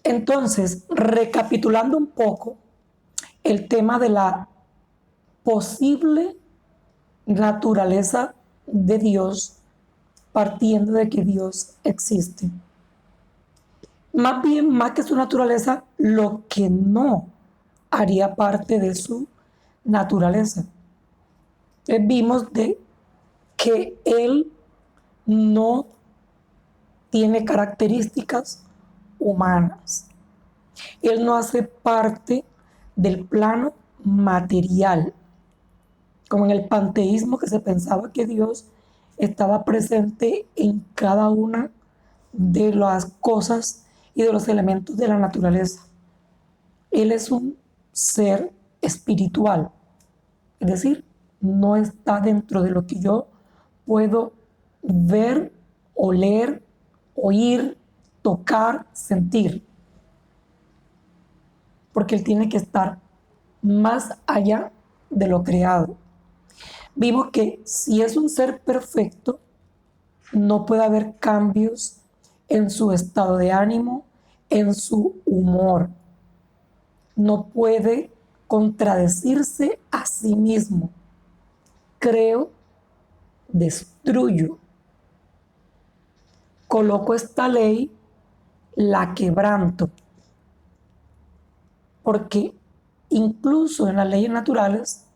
Entonces, recapitulando un poco el tema de la posible naturaleza de Dios, partiendo de que Dios existe. Más bien, más que su naturaleza, lo que no haría parte de su naturaleza. Vimos de que Él no tiene características humanas. Él no hace parte del plano material, como en el panteísmo que se pensaba que Dios estaba presente en cada una de las cosas y de los elementos de la naturaleza. Él es un ser espiritual, es decir, no está dentro de lo que yo puedo ver, oler, oír, tocar, sentir, porque Él tiene que estar más allá de lo creado. Vimos que si es un ser perfecto, no puede haber cambios en su estado de ánimo, en su humor. No puede contradecirse a sí mismo. Creo, destruyo. Coloco esta ley, la quebranto. Porque incluso en las leyes naturales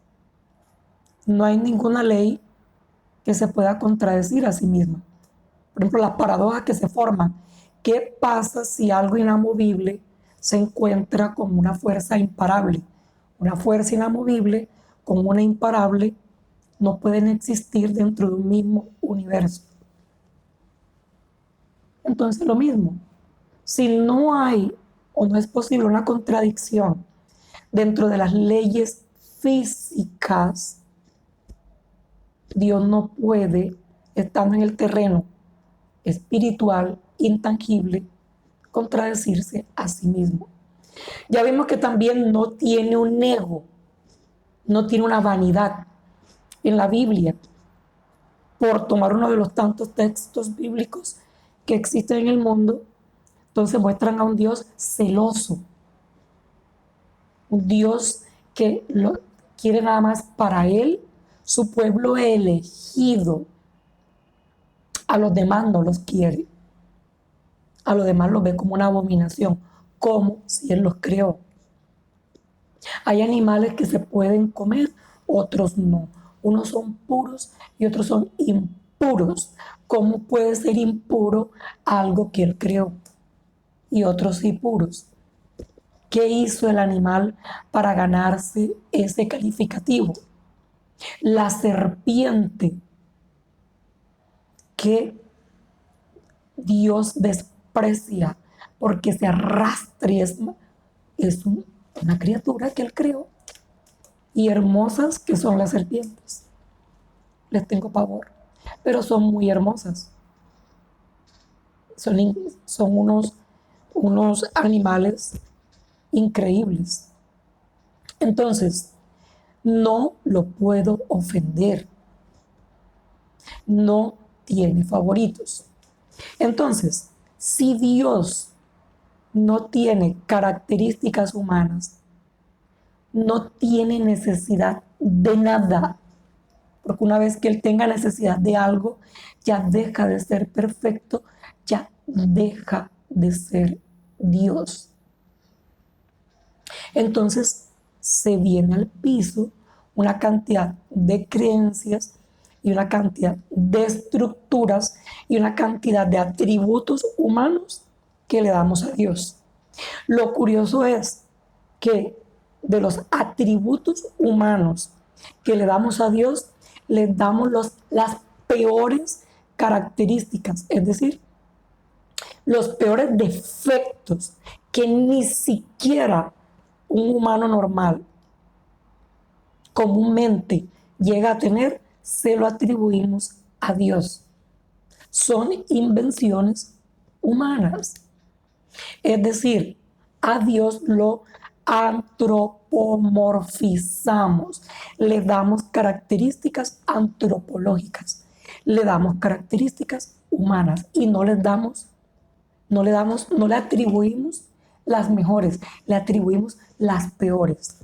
no hay ninguna ley que se pueda contradecir a sí misma. Por ejemplo, las paradojas que se forman. ¿Qué pasa si algo inamovible se encuentra con una fuerza imparable? Una fuerza inamovible con una imparable no pueden existir dentro de un mismo universo. Entonces, lo mismo. Si no hay o no es posible una contradicción dentro de las leyes físicas, Dios no puede, estando en el terreno espiritual, intangible, contradecirse a sí mismo. Ya vimos que también no tiene un ego, no tiene una vanidad. En la Biblia, por tomar uno de los tantos textos bíblicos que existen en el mundo, entonces muestran a un Dios celoso, un Dios que lo quiere nada más para Él, su pueblo elegido. A los demás no los quiere. A los demás los ve como una abominación, como si Él los creó. Hay animales que se pueden comer, otros no. Unos son puros y otros son impuros. ¿Cómo puede ser impuro algo que Él creó? Y otros sí puros. ¿Qué hizo el animal para ganarse ese calificativo? La serpiente que Dios desprecia porque se arrastra y es una criatura que Él creó. Y hermosas que son las serpientes. Les tengo pavor, pero son muy hermosas. Son unos animales increíbles. Entonces, no lo puedo ofender. No tiene favoritos. Entonces, si Dios no tiene características humanas, no tiene necesidad de nada, porque una vez que Él tenga necesidad de algo, ya deja de ser perfecto, ya deja de ser Dios. Entonces se viene al piso una cantidad de creencias y una cantidad de estructuras y una cantidad de atributos humanos que le damos a Dios. Lo curioso es que de los atributos humanos que le damos a Dios, le damos las peores características, es decir, los peores defectos que ni siquiera un humano normal comúnmente llega a tener, se lo atribuimos a Dios. Son invenciones humanas. Es decir, a Dios lo antropomorfizamos, le damos características antropológicas, le damos características humanas y no le atribuimos las mejores, le atribuimos las peores.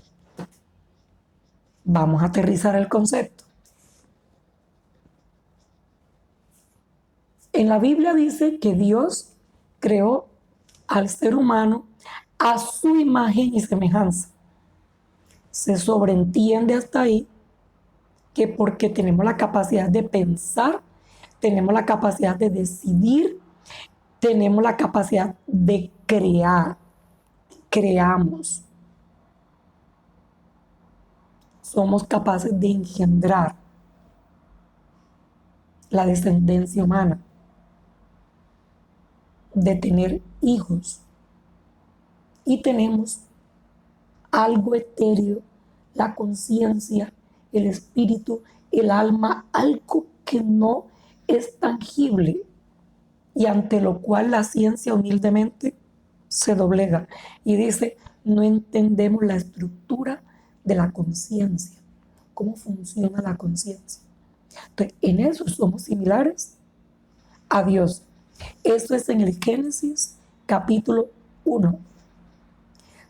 Vamos a aterrizar el concepto. En la Biblia dice que Dios creó al ser humano a su imagen y semejanza. Se sobreentiende hasta ahí que porque tenemos la capacidad de pensar, tenemos la capacidad de decidir, tenemos la capacidad de crear, creamos. Somos capaces de engendrar la descendencia humana, de tener hijos. Y tenemos algo etéreo, la conciencia, el espíritu, el alma, algo que no es tangible y ante lo cual la ciencia humildemente se doblega y dice, no entendemos la estructura de la conciencia, cómo funciona la conciencia. Entonces, en eso somos similares a Dios. Eso es en el Génesis capítulo 1.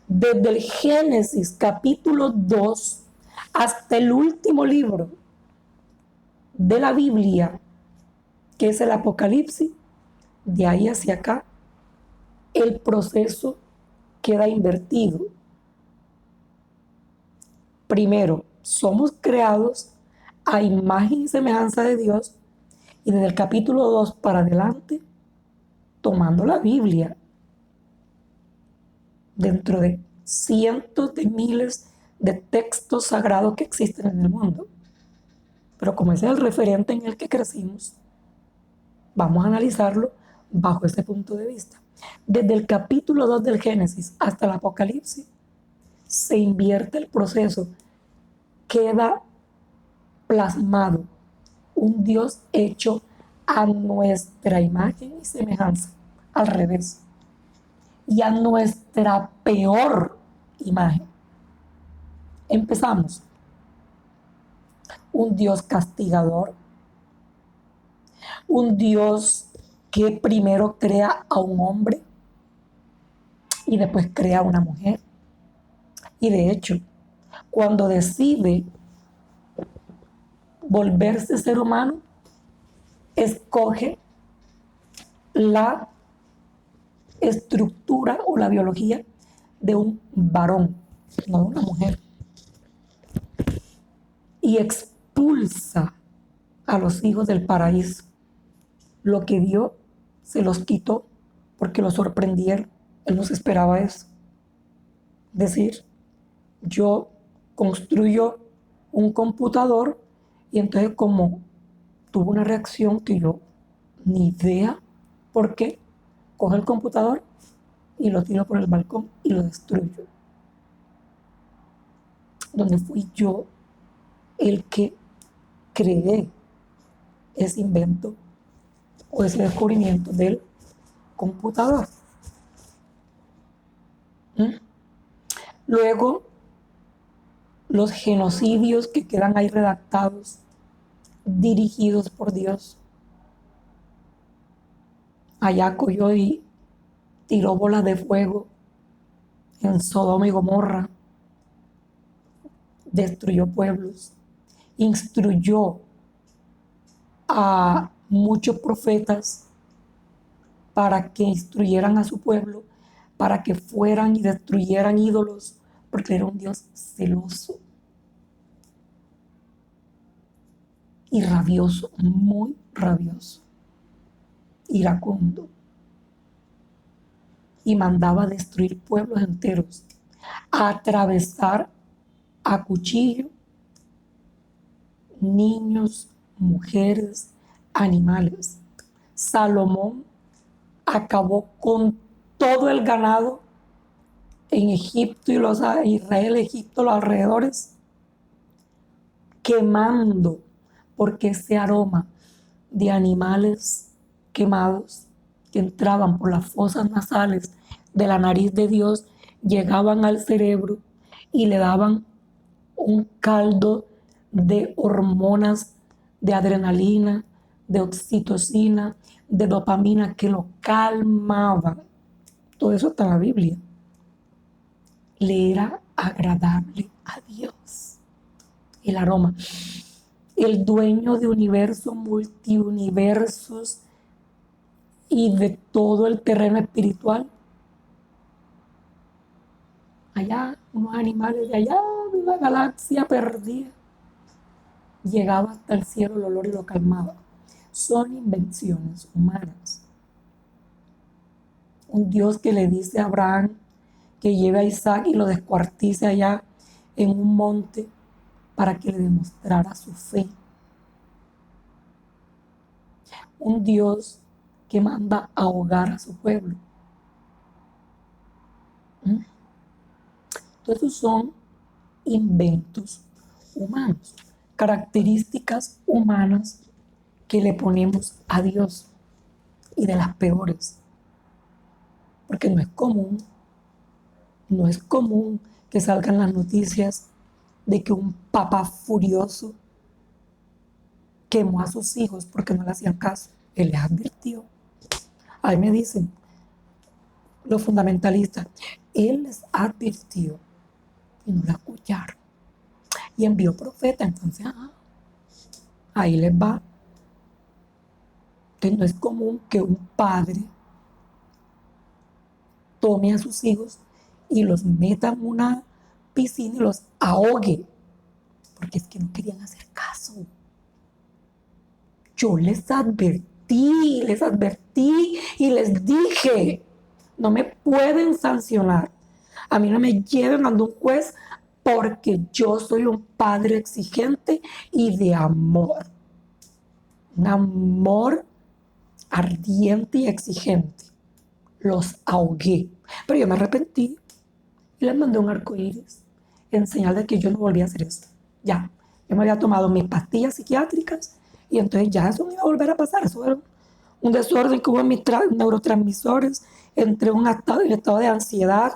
Desde el Génesis capítulo 2 hasta el último libro de la Biblia, que es el Apocalipsis, de ahí hacia acá, el proceso queda invertido. Primero, somos creados a imagen y semejanza de Dios, y desde el capítulo 2 para adelante, tomando la Biblia, dentro de cientos de miles de textos sagrados que existen en el mundo. Pero como ese es el referente en el que crecimos, vamos a analizarlo bajo ese punto de vista. Desde el capítulo 2 del Génesis hasta el Apocalipsis, se invierte el proceso, queda plasmado un Dios hecho a nuestra imagen y semejanza, al revés, y a nuestra peor imagen. Empezamos. Un Dios castigador, un Dios que primero crea a un hombre y después crea a una mujer. Y de hecho, cuando decide volverse ser humano, escoge la estructura o la biología de un varón, no de una mujer. Y expulsa a los hijos del paraíso. Lo que dio se los quitó porque lo sorprendieron. Él no se esperaba eso. Decir, yo construyo un computador y entonces como tuvo una reacción que yo ni idea por qué, coge el computador y lo tiro por el balcón y lo destruyo. Donde fui yo el que creé ese invento o ese descubrimiento del computador. Luego, los genocidios que quedan ahí redactados, dirigidos por Dios. Allá cogió y tiró bolas de fuego en Sodoma y Gomorra, destruyó pueblos, instruyó a muchos profetas para que instruyeran a su pueblo, para que fueran y destruyeran ídolos, porque era un Dios celoso y rabioso, muy rabioso, iracundo, y mandaba destruir pueblos enteros, a atravesar a cuchillo niños, mujeres, animales. Salomón acabó con todo el ganado en Egipto y Israel, Egipto, los alrededores, quemando, porque ese aroma de animales quemados que entraban por las fosas nasales de la nariz de Dios, llegaban al cerebro y le daban un caldo de hormonas, de adrenalina, de oxitocina, de dopamina que lo calmaba. Todo eso está en la Biblia. le era agradable a Dios. El aroma. El dueño de universos, multiuniversos y de todo el terreno espiritual. Allá, unos animales de allá, de la galaxia perdida. Llegaba hasta el cielo el olor y lo calmaba. Son invenciones humanas. Un Dios que le dice a Abraham que lleve a Isaac y lo descuartice allá en un monte para que le demostrara su fe. Un Dios que manda a ahogar a su pueblo. Todos esos son inventos humanos, características humanas que le ponemos a Dios, y de las peores, porque no es común que salgan las noticias de que un papá furioso quemó a sus hijos porque no le hacían caso. Él les advirtió. Ahí me dicen los fundamentalistas, él les advirtió y no la escucharon. Y envió profeta, entonces, ahí les va. Entonces no es común que un padre tome a sus hijos y los meta en una piscina y los ahogue, porque es que no querían hacer caso. Yo les advertí y les dije, no me pueden sancionar. A mí no me lleven ante un juez porque yo soy un padre exigente y de amor. Un amor ardiente y exigente. Los ahogué. Pero yo me arrepentí y les mandé un arco iris en señal de que yo no volvía a hacer esto. Ya, yo me había tomado mis pastillas psiquiátricas y entonces ya eso no iba a volver a pasar. Eso era un desorden que hubo en mis neurotransmisores, entre un estado de ansiedad,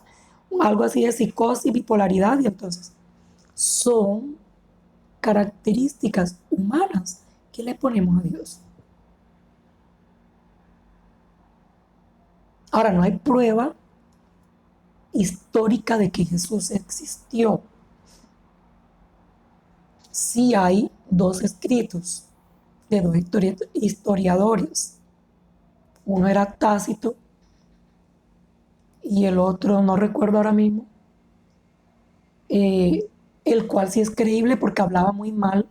algo así de psicosis, bipolaridad, y entonces son características humanas que le ponemos a Dios. Ahora, no hay prueba histórica de que Jesús existió. Sí hay dos escritos de dos historiadores. Uno era Tácito y el otro no recuerdo ahora mismo, el cual sí es creíble porque hablaba muy mal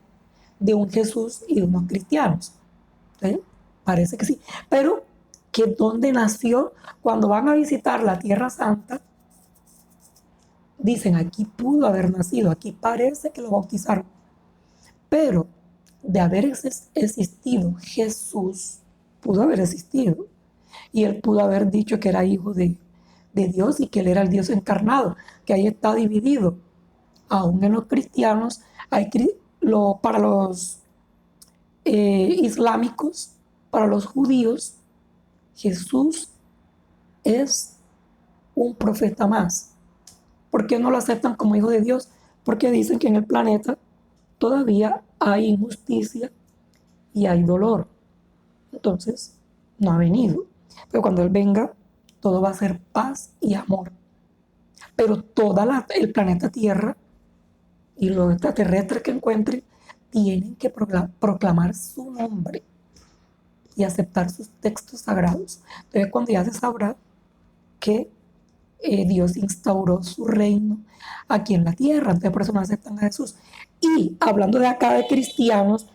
de un Jesús y de unos cristianos. Parece que sí, pero que donde nació, cuando van a visitar la Tierra Santa, dicen aquí pudo haber nacido, aquí parece que lo bautizaron, pero de haber existido Jesús, pudo haber existido, y él pudo haber dicho que era hijo de Dios y que él era el Dios encarnado, que ahí está dividido. Aún en los cristianos, para los islámicos, para los judíos, Jesús es un profeta más. ¿Por qué no lo aceptan como hijo de Dios? Porque dicen que en el planeta todavía hay injusticia y hay dolor. Entonces, no ha venido. Pero cuando Él venga, todo va a ser paz y amor. Pero el planeta Tierra y los extraterrestres que encuentren tienen que proclamar su nombre y aceptar sus textos sagrados. Entonces, cuando ya se sabrá que Dios instauró su reino aquí en la tierra, entonces por eso no aceptan a Jesús. Y hablando de acá de cristianos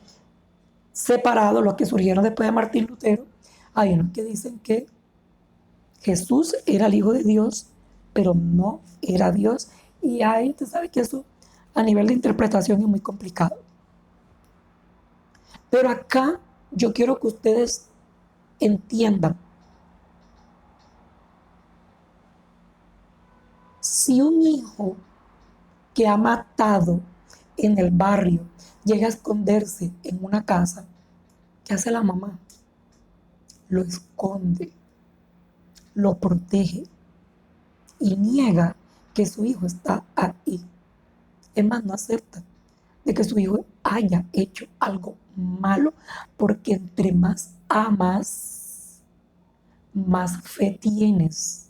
separados, los que surgieron después de Martín Lutero, hay unos que dicen que Jesús era el Hijo de Dios, pero no era Dios. Y ahí usted sabe que eso a nivel de interpretación es muy complicado. Pero acá yo quiero que ustedes entiendan. Si un hijo que ha matado en el barrio llega a esconderse en una casa, ¿qué hace la mamá? Lo esconde, lo protege y niega que su hijo está ahí. Es más, no acepta de que su hijo haya hecho algo malo, porque entre más amas, más fe tienes.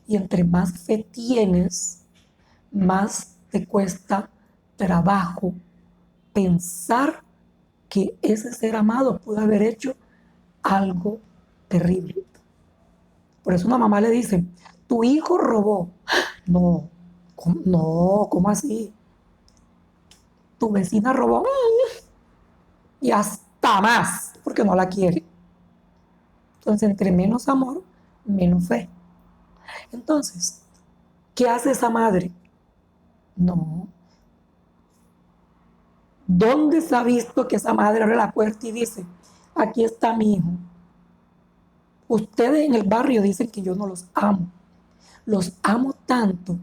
Y entre más fe tienes, más te cuesta trabajo pensar que ese ser amado pudo haber hecho algo terrible. Por eso una mamá le dice, tu hijo robó. No, no, ¿cómo así? Tu vecina robó y hasta más, porque no la quiere. Entonces, entre menos amor, menos fe. Entonces, ¿qué hace esa madre? No. ¿Dónde se ha visto que esa madre abre la puerta y dice, aquí está mi hijo? Ustedes en el barrio dicen que yo no los amo. Los amo tanto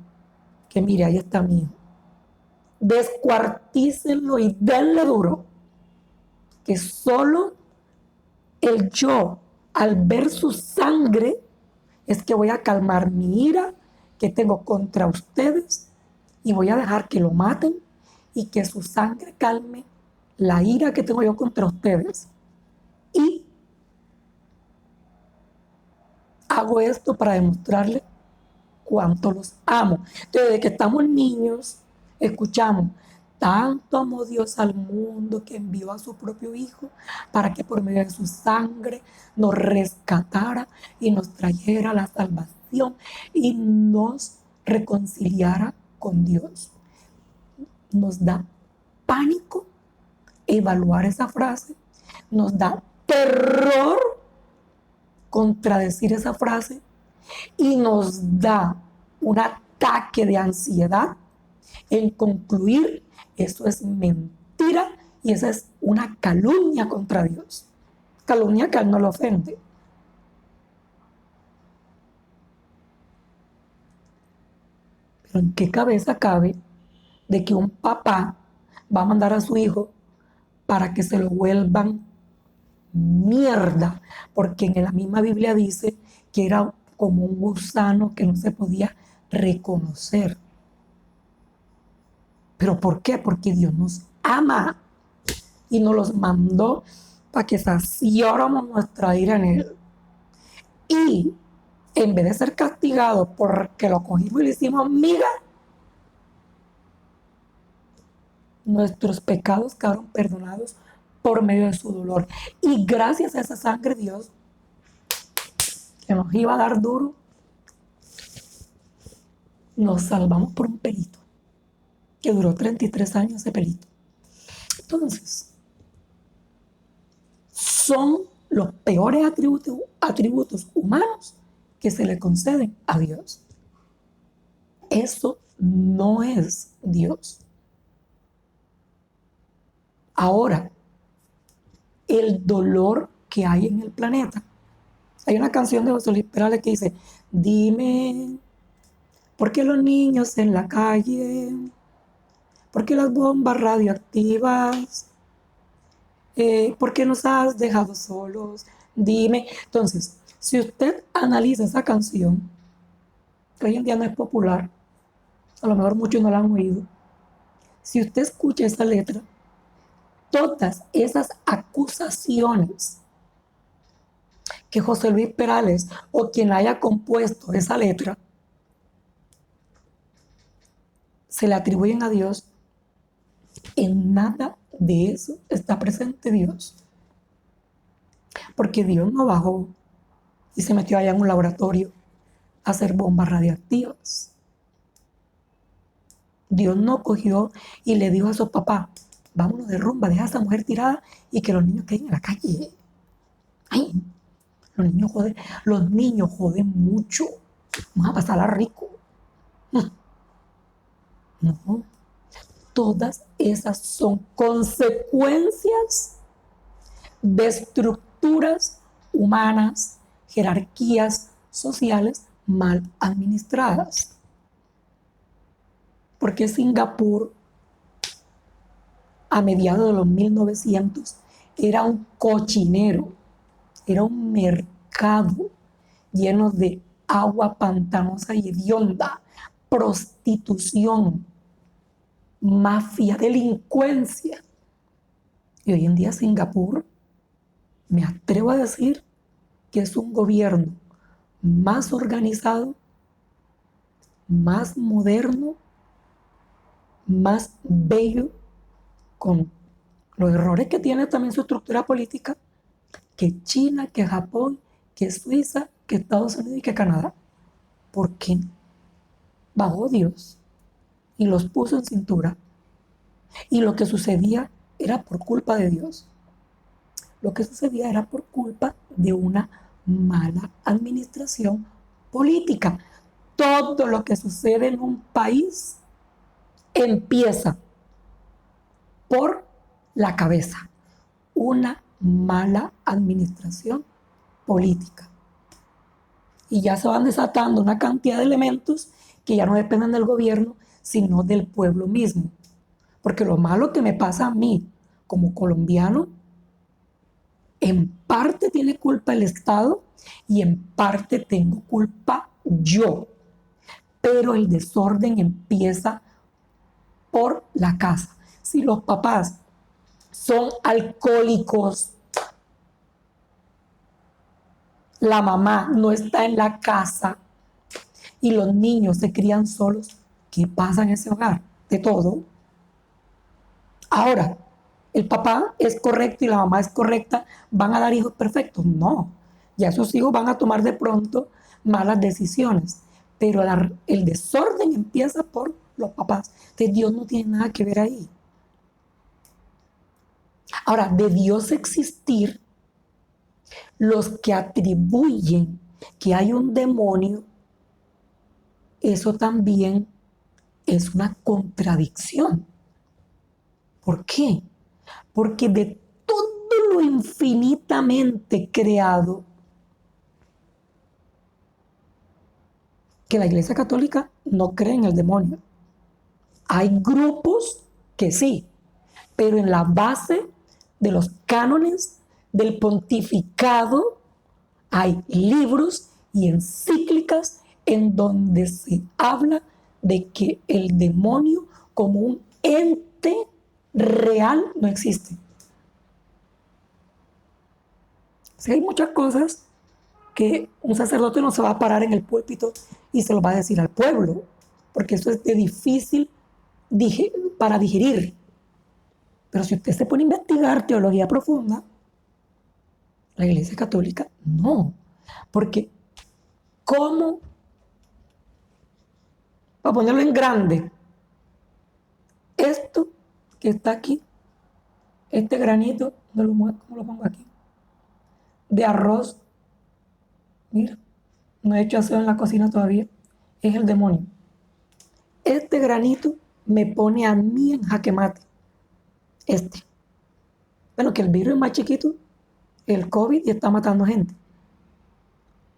que mire, ahí está mi hijo. Descuartícenlo y denle duro. Que solo el yo, al ver su sangre, es que voy a calmar mi ira que tengo contra ustedes y voy a dejar que lo maten y que su sangre calme la ira que tengo yo contra ustedes. Y hago esto para demostrarle cuánto los amo. Entonces, desde que estamos niños, escuchamos, tanto amó Dios al mundo que envió a su propio Hijo para que por medio de su sangre nos rescatara y nos trayera la salvación y nos reconciliara con Dios. Nos da pánico evaluar esa frase, nos da terror contradecir esa frase y nos da un ataque de ansiedad en concluir eso es mentira y esa es una calumnia contra Dios. Calumnia que a él no lo ofende. Pero ¿en qué cabeza cabe de que un papá va a mandar a su hijo para que se lo vuelvan mierda? Porque en la misma Biblia dice que era como un gusano que no se podía reconocer. ¿Pero por qué? Porque Dios nos ama y nos los mandó para que saciáramos nuestra ira en Él. Y en vez de ser castigados porque lo cogimos y le hicimos miga, nuestros pecados quedaron perdonados por medio de su dolor. Y gracias a esa sangre, Dios, que nos iba a dar duro, nos salvamos por un pelito, que duró 33 años ese pelito. Entonces, son los peores atributos humanos que se le conceden a Dios. Eso no es Dios. Ahora, el dolor que hay en el planeta. Hay una canción de José Luis Perales que dice, dime, ¿por qué los niños en la calle? ¿Por qué las bombas radioactivas? ¿Por qué nos has dejado solos? Dime. Entonces, si usted analiza esa canción, que hoy en día no es popular, a lo mejor muchos no la han oído, si usted escucha esa letra, todas esas acusaciones que José Luis Perales o quien haya compuesto esa letra se le atribuyen a Dios, en nada de eso está presente Dios. Porque Dios no bajó y se metió allá en un laboratorio a hacer bombas radiactivas. Dios no cogió y le dijo a su papá, vámonos de rumba, deja a esa mujer tirada y que los niños queden en la calle. Ay, los niños joden mucho. Vamos a pasarla rico. No, todas esas son consecuencias de estructuras humanas, jerarquías sociales mal administradas. Porque Singapur, a mediados de los 1900, era un cochinero, era un mercado lleno de agua pantanosa y hedionda, prostitución, mafia, delincuencia. Y hoy en día Singapur, me atrevo a decir que es un gobierno más organizado, más moderno más bello con los errores que tiene también su estructura política que China, que Japón, que Suiza, que Estados Unidos y que Canadá. Porque bajó Dios y los puso en cintura. Y lo que sucedía era por culpa de Dios. Lo que sucedía era por culpa de una mala administración política. Todo lo que sucede en un país empieza por la cabeza. Una mala administración política. Y ya se van desatando una cantidad de elementos que ya no dependen del gobierno, sino del pueblo mismo. Porque lo malo que me pasa a mí como colombiano, en parte tiene culpa el Estado y en parte tengo culpa yo. Pero el desorden empieza por la casa. Si los papás son alcohólicos, la mamá no está en la casa y los niños se crían solos, ¿qué pasa en ese hogar? De todo. Ahora, el papá es correcto y la mamá es correcta, ¿van a dar hijos perfectos? No. Ya esos hijos van a tomar de pronto malas decisiones. Pero el desorden empieza por los papás. Entonces Dios no tiene nada que ver ahí. Ahora, de Dios existir, los que atribuyen que hay un demonio, eso también es una contradicción. ¿Por qué? Porque de todo lo infinitamente creado, que la Iglesia Católica no cree en el demonio. Hay grupos que sí, pero en la base de los cánones del pontificado hay libros y encíclicas en donde se habla de que el demonio como un ente real no existe. O sea, hay muchas cosas que un sacerdote no se va a parar en el púlpito y se lo va a decir al pueblo, porque eso es de difícil para digerir. Pero si usted se pone a investigar teología profunda, la Iglesia Católica no, porque ¿cómo? Para ponerlo en grande, esto que está aquí, este granito, ¿cómo lo pongo aquí? De arroz, mira, no he hecho aseo en la cocina todavía, es el demonio. Este granito me pone a mí en jaque mate. Bueno, que el virus es más chiquito, el COVID, y está matando gente.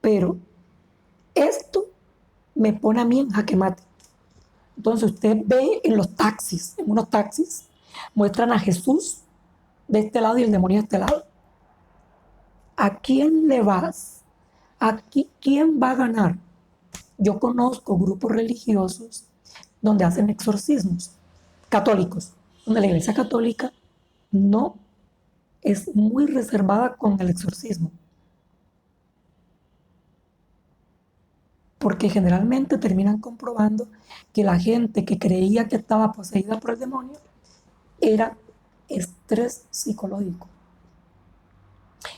Pero esto me pone a mí en jaque mate. Entonces usted ve en los taxis, en unos taxis, muestran a Jesús de este lado y el demonio de este lado. ¿A quién le vas? Aquí, ¿quién va a ganar? Yo conozco grupos religiosos donde hacen exorcismos católicos, donde la Iglesia Católica no es muy reservada con el exorcismo. Porque generalmente terminan comprobando que la gente que creía que estaba poseída por el demonio era estrés psicológico.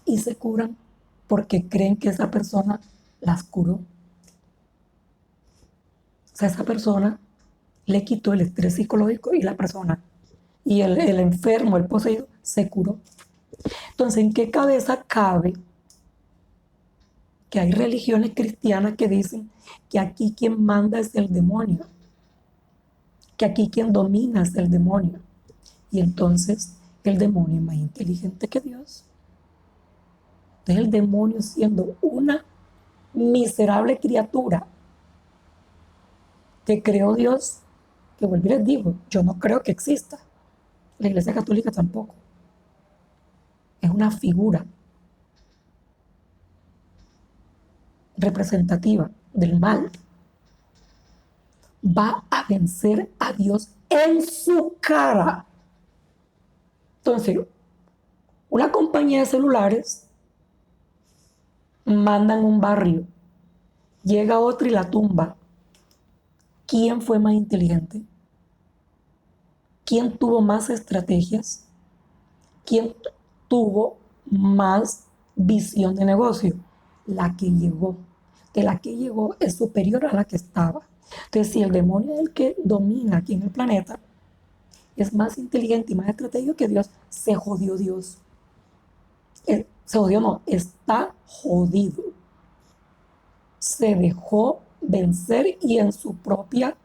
Y se curan porque creen que esa persona las curó. O sea, esa persona le quitó el estrés psicológico y la persona, y el enfermo, el poseído, se curó. Entonces, ¿en qué cabeza cabe que hay religiones cristianas que dicen que aquí quien manda es el demonio, que aquí quien domina es el demonio? Y entonces el demonio es más inteligente que Dios. Entonces el demonio, siendo una miserable criatura que creó Dios, que vuelvo y les digo, yo no creo que exista. La Iglesia Católica tampoco. Es una figura representativa del mal. Va a vencer a Dios en su cara. Entonces, una compañía de celulares manda en un barrio, llega otro y la tumba. ¿Quién fue más inteligente? ¿Quién tuvo más estrategias? ¿Quién tuvo más visión de negocio? La que llegó. Que la que llegó es superior a la que estaba. Entonces, si el demonio es el que domina aquí en el planeta, es más inteligente y más estratégico que Dios, se jodió Dios. Se jodió, no, está jodido. Se dejó vencer y en su propia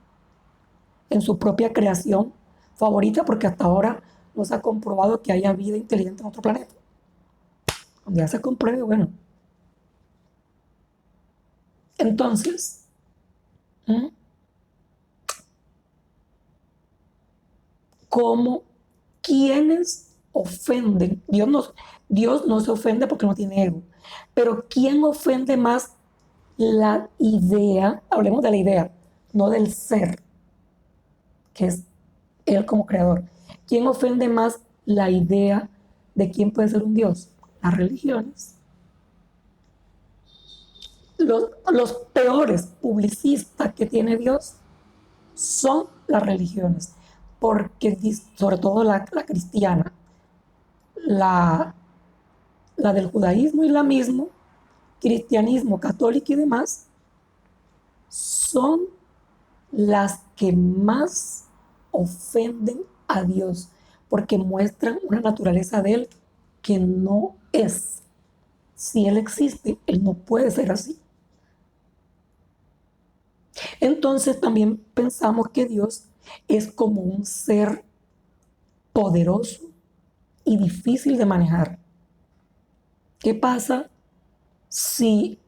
creación favorita, porque hasta ahora no se ha comprobado que haya vida inteligente en otro planeta. Cuando ya se compruebe, bueno. Entonces, ¿m? ¿Cómo quienes ofenden? Dios no se ofende porque no tiene ego, pero ¿quién ofende más la idea? Hablemos de la idea, no del ser, que es Él como creador. ¿Quién ofende más la idea de quién puede ser un Dios? Las religiones. Los peores publicistas que tiene Dios son las religiones, porque sobre todo la cristiana, la, la del judaísmo y islamismo, cristianismo, católico y demás, son las que más ofenden a Dios, porque muestran una naturaleza de Él que no es. Si Él existe, Él no puede ser así. Entonces también pensamos que Dios es como un ser poderoso y difícil de manejar. ¿Qué pasa si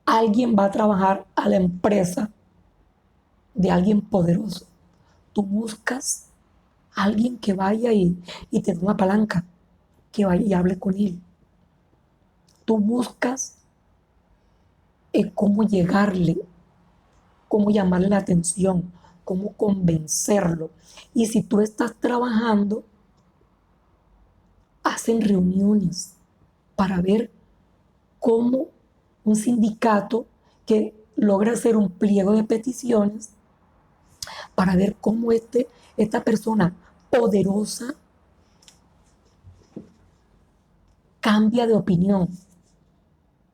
alguien va a trabajar a la empresa de alguien poderoso? Tú buscas a alguien que vaya y te dé una palanca, que vaya y hable con él. Tú buscas cómo llegarle, cómo llamarle la atención, cómo convencerlo. Y si tú estás trabajando, hacen reuniones para ver cómo un sindicato que logra hacer un pliego de peticiones para ver cómo esta persona poderosa cambia de opinión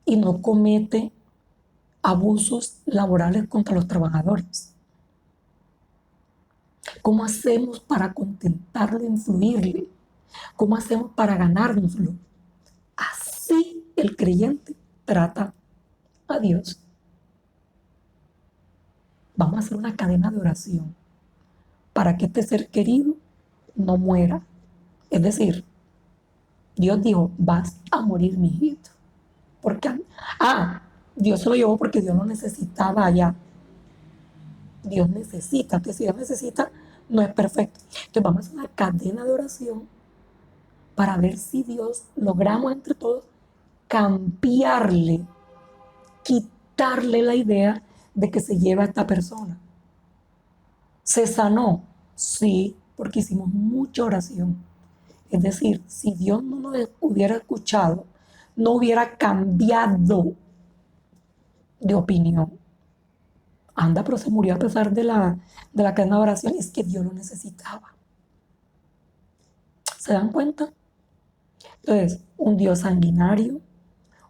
y no comete abusos laborales contra los trabajadores. ¿Cómo hacemos para contentarlo, influirle? ¿Cómo hacemos para ganárnoslo? Así el creyente trata a Dios. Vamos a hacer una cadena de oración para que este ser querido no muera. Es decir, Dios dijo, vas a morir, mi hijito. Porque, Dios se lo llevó porque Dios lo necesitaba allá. Dios necesita, que si Dios necesita, no es perfecto. Entonces vamos a hacer una cadena de oración para ver si Dios logramos entre todos cambiarle, quitarle la idea de que se lleva a esta persona. ¿Se sanó? Sí, porque hicimos mucha oración. Es decir, si Dios no nos hubiera escuchado, no hubiera cambiado de opinión. Anda, pero se murió a pesar de la cadena de oración. Es que Dios lo necesitaba. ¿Se dan cuenta? Entonces, un Dios sanguinario,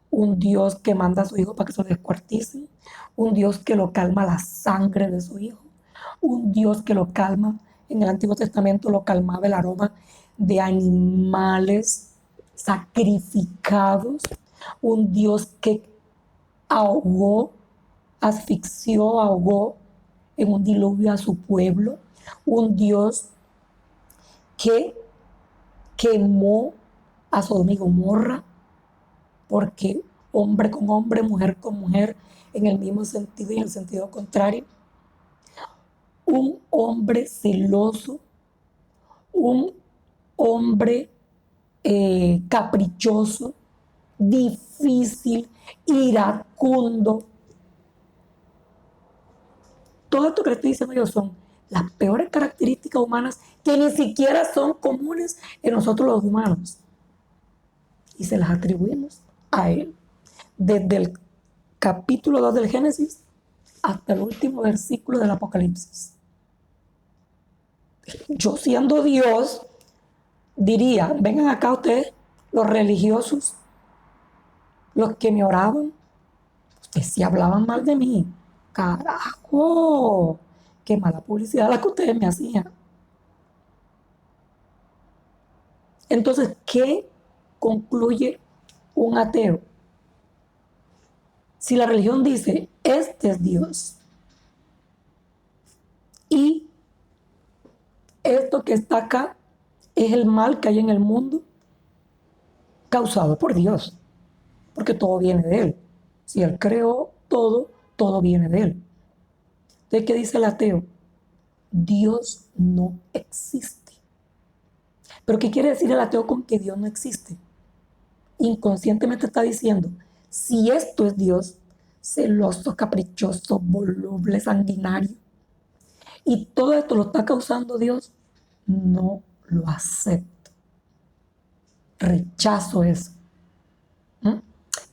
un Dios que manda a su hijo para que se lo descuartice, un Dios que lo calma la sangre de su hijo, un Dios que lo calma, en el Antiguo Testamento lo calmaba el aroma de animales sacrificados, un Dios que ahogó, asfixió, ahogó en un diluvio a su pueblo, un Dios que quemó a Sodoma y Gomorra, porque hombre con hombre, mujer con mujer, en el mismo sentido y en el sentido contrario, un hombre celoso, un hombre caprichoso, difícil, iracundo. Todo esto que le estoy diciendo yo son las peores características humanas que ni siquiera son comunes en nosotros los humanos. Y se las atribuimos a él. Desde el capítulo 2 del Génesis hasta el último versículo del Apocalipsis. Yo siendo Dios, diría, vengan acá ustedes, los religiosos, los que me oraban, ustedes sí hablaban mal de mí. Carajo, qué mala publicidad la que ustedes me hacían. Entonces, ¿qué concluye un ateo? Si la religión dice, este es Dios, y esto que está acá es el mal que hay en el mundo causado por Dios, porque todo viene de Él. Si Él creó todo, todo viene de Él. Entonces, ¿qué dice el ateo? Dios no existe. ¿Pero qué quiere decir el ateo con que Dios no existe? Inconscientemente está diciendo, si esto es Dios, celoso, caprichoso, voluble, sanguinario, y todo esto lo está causando Dios, no lo acepto. Rechazo eso. ¿Mm?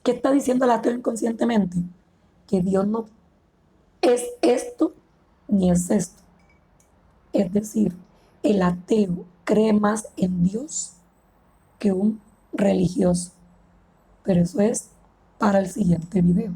¿Qué está diciendo el ateo inconscientemente? Que Dios no es esto ni es esto. Es decir, el ateo cree más en Dios que un religioso. Pero eso es para el siguiente video.